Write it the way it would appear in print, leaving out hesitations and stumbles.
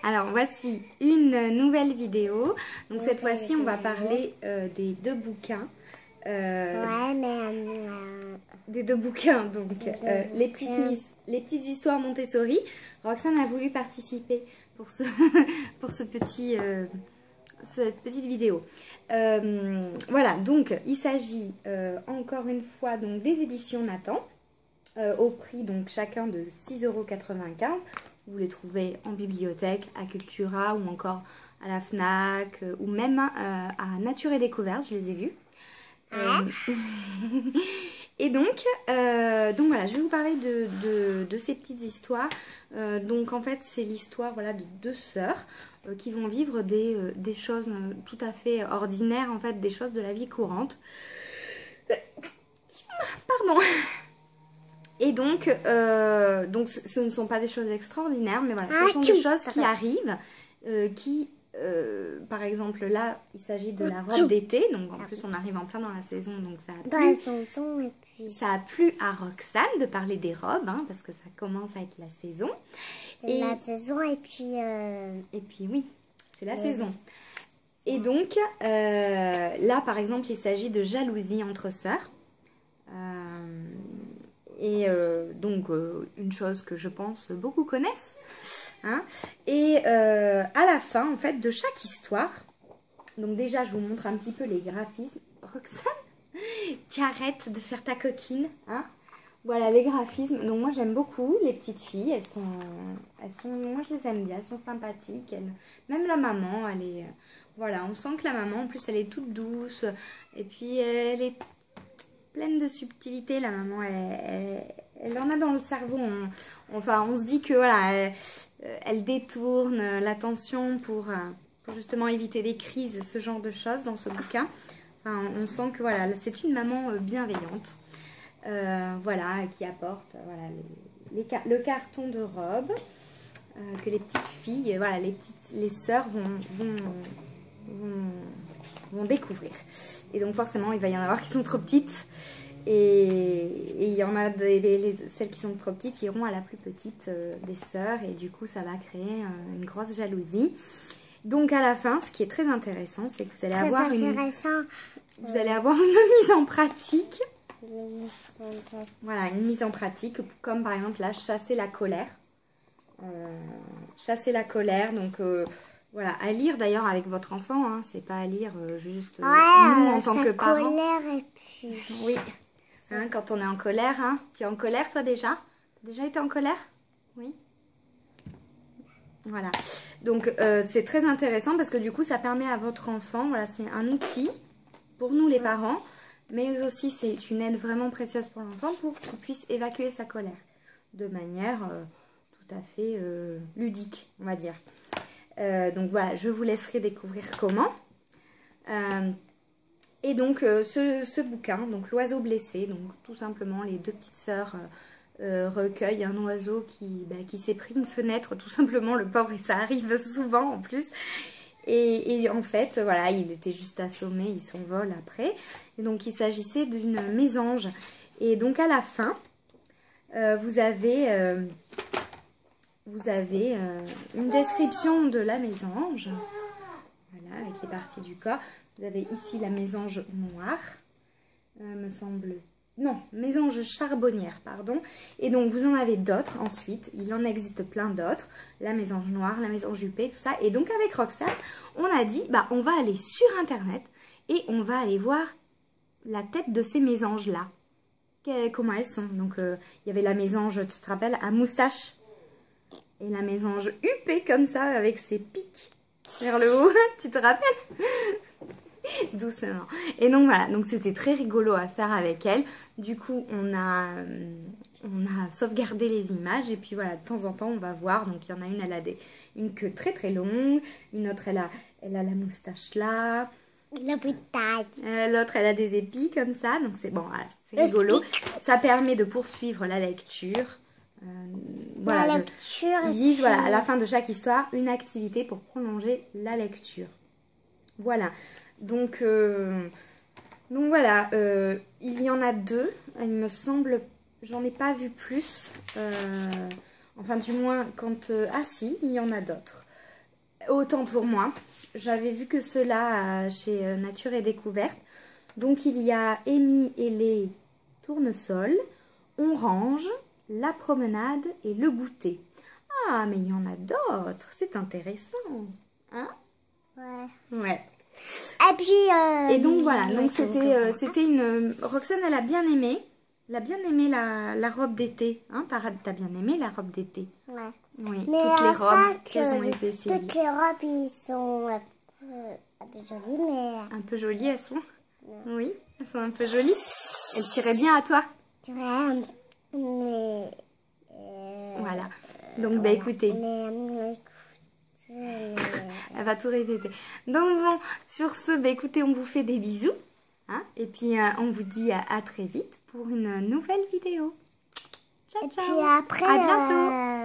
Alors voici une nouvelle vidéo. Donc cette fois-ci on va parler des deux bouquins. Ouais, mais Des deux bouquins, donc les petites histoires Montessori. Roxane a voulu participer pour ce petit, cette petite vidéo. Voilà, donc il s'agit encore une fois donc, des éditions Nathan, au prix donc chacun de 6,95 €. Vous les trouvez en bibliothèque, à Cultura ou encore à la FNAC ou même à Nature et Découverte, je les ai vus. Et donc voilà, je vais vous parler de ces petites histoires. Donc en fait, c'est l'histoire voilà, de deux sœurs qui vont vivre des choses tout à fait ordinaires, en fait, des choses de la vie courante. Pardon. Et donc ce ne sont pas des choses extraordinaires, mais voilà, ce sont des choses qui arrivent, par exemple, là, il s'agit de la robe d'été, donc en plus on arrive en plein dans la saison, donc ça a plu à Roxane de parler des robes, hein, parce que ça commence à être la saison. La saison, et puis oui, c'est la saison. Et donc, là, par exemple, il s'agit de jalousie entre sœurs. Donc, une chose que je pense beaucoup connaissent. Hein. Et à la fin, en fait, de chaque histoire, donc déjà, je vous montre un petit peu les graphismes. Roxane, tu arrêtes de faire ta coquine. Hein. Voilà, les graphismes. Donc, moi, j'aime beaucoup les petites filles. Elles sont, moi, je les aime bien. Elles sont sympathiques. Même la maman, elle est... voilà, on sent que la maman, en plus, elle est toute douce. Et puis, elle est pleine de subtilité, la maman. Elle en a dans le cerveau. On se dit que voilà, elle détourne l'attention pour justement éviter des crises, ce genre de choses dans ce bouquin. Enfin, on sent que voilà, c'est une maman bienveillante, voilà, qui apporte voilà, le carton de robe que les petites filles, voilà, les sœurs vont découvrir. Et donc forcément, il va y en avoir qui sont trop petites. Et il y en a celles qui sont trop petites iront à la plus petite des sœurs, et du coup ça va créer une grosse jalousie. Donc à la fin, ce qui est très intéressant, c'est que vous allez avoir une mise en pratique. Voilà, une mise en pratique, comme par exemple là, chasser la colère. Chasser la colère, donc voilà, à lire d'ailleurs avec votre enfant, hein, c'est pas à lire juste nous en tant que parents. Et puis... Oui. Hein, quand on est en colère, hein. Tu es en colère toi déjà? Déjà été en colère? Oui. Voilà. Donc c'est très intéressant parce que du coup ça permet à votre enfant, voilà, c'est un outil pour nous les parents, mais aussi c'est une aide vraiment précieuse pour l'enfant pour qu'il puisse évacuer sa colère de manière tout à fait ludique, on va dire. Donc voilà, je vous laisserai découvrir comment. Et donc ce bouquin, donc l'oiseau blessé, donc tout simplement les deux petites sœurs recueillent un oiseau qui s'est pris une fenêtre, tout simplement, le pauvre, et ça arrive souvent en plus. Et en fait, voilà, il était juste assommé, il s'envole après. Et donc il s'agissait d'une mésange. Et donc à la fin, vous avez une description de la mésange, voilà, avec les parties du corps. Vous avez ici la mésange noire, me semble... Non, mésange charbonnière, pardon. Et donc, vous en avez d'autres ensuite. Il en existe plein d'autres. La mésange noire, la mésange huppée, tout ça. Et donc, avec Roxane, on a dit, bah, on va aller sur Internet et on va aller voir la tête de ces mésanges-là. Comment elles sont. Donc, il y avait la mésange, tu te rappelles, à moustache. Et la mésange huppée comme ça, avec ses pics vers le haut. Tu te rappelles? Doucement. Et donc voilà, donc c'était très rigolo à faire avec elle. Du coup, on a sauvegardé les images, et puis voilà, de temps en temps, on va voir. Donc il y en a une, elle a une queue très très longue, une autre, elle a la moustache là. L'autre, elle a des épis comme ça. Donc c'est bon, voilà, c'est rigolo. Ça permet de poursuivre la lecture. Voilà, ils disent voilà, à la fin de chaque histoire, une activité pour prolonger la lecture. Voilà. Donc voilà, il y en a deux, il me semble, j'en ai pas vu plus, enfin du moins quand... ah si, il y en a d'autres. Autant pour moi. J'avais vu que cela chez Nature et Découverte. Donc il y a Amy et les tournesols, On range, La promenade et Le goûter. Ah, mais il y en a d'autres. C'est intéressant. Hein? Ouais. Ouais. Et puis... Et donc voilà, donc c'était une... Roxane, elle a bien aimé. Elle a bien aimé la robe d'été. Hein, t'as bien aimé la robe d'été? Ouais. Oui, Mais toutes les enfin robes qu'elles ont été essayées. toutes les robes, ils sont un peu jolies, mais... Un peu jolies, elles sont. Oui, elles sont un peu jolies. Elles tiraient bien à toi. Tu vois, mais... Voilà. Donc, bah écoutez, Mais, elle va tout répéter. Donc bon, sur ce, bah écoutez, on vous fait des bisous. Hein, et puis, on vous dit à très vite pour une nouvelle vidéo. Ciao, ciao. puis après... À bientôt.